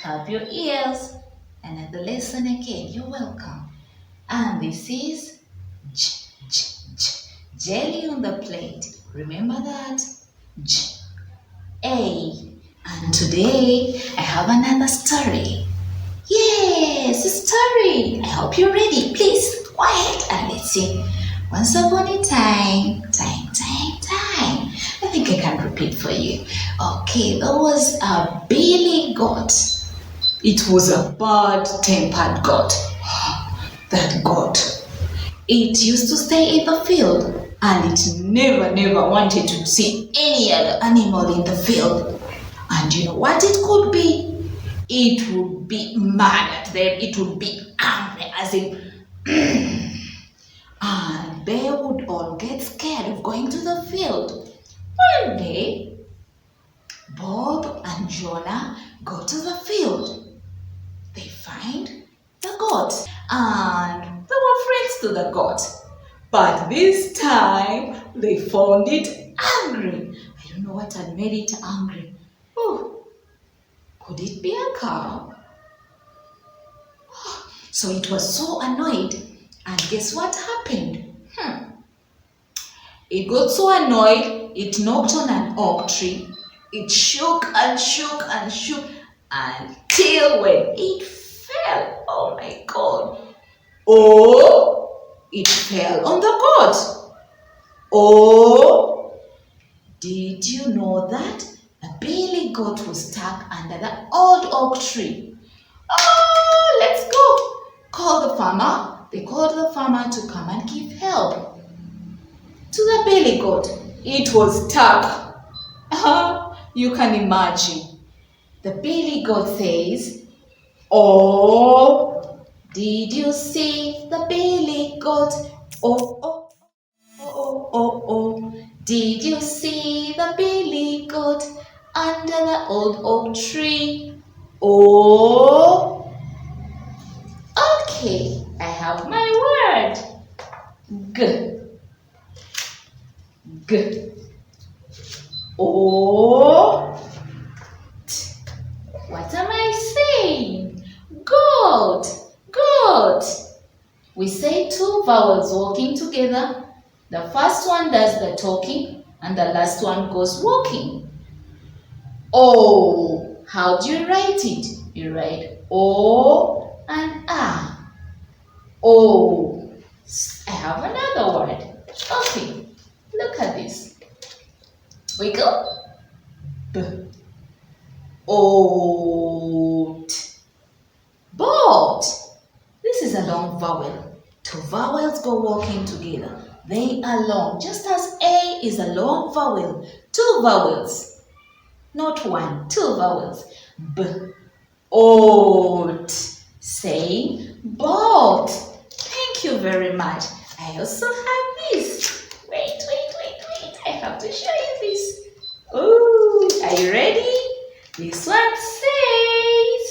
up your ears. Another lesson again. You're welcome. And this is jelly on the plate. Remember that? A. And today I have another story. Yes, a story. I hope you're ready. Please, quiet and listen. Once upon a time. I think I can repeat for you. Okay, there was a billy goat. It was a bad-tempered goat. That goat. It used to stay in the field and it never wanted to see any other animal in the field. And you know what it could be? It would be mad at them. It would be angry as in and they would all get scared of going to the field. One day, Bob and Jonah go to the field. They find the goat and they were friends to the goat. But this time, they found it angry. I don't know what had made it angry. Oh, could it be a cow? So it was so annoyed. And guess what happened? It got so annoyed, it knocked on an oak tree. It shook until when it fell. Oh my God. Oh, it fell on the goat. Oh, did you know that the billy goat was stuck under the old oak tree? Oh, let's go. Call the farmer. They called the farmer to come and give help to the billy goat. It was stuck. You can imagine. The billy goat says, "Oh, did you see the billy goat? Oh, did you see the billy goat under the old oak tree? Oh, okay, I have my word. G. O. T. What am I saying? Goat. We say two vowels walking together. The first one does the talking and the last one goes walking. O. How do you write it? You write O and A. O. I have another word. Okay. Look at this. We go. B. Oat. Boat. This is a long vowel. Two vowels go walking together. They are long. Just as A is a long vowel. Two vowels. Not one. Two vowels. B. Oat. Saying boat. Thank you very much. I also have this. Wait. I have to show you this. Oh, are you ready? This one says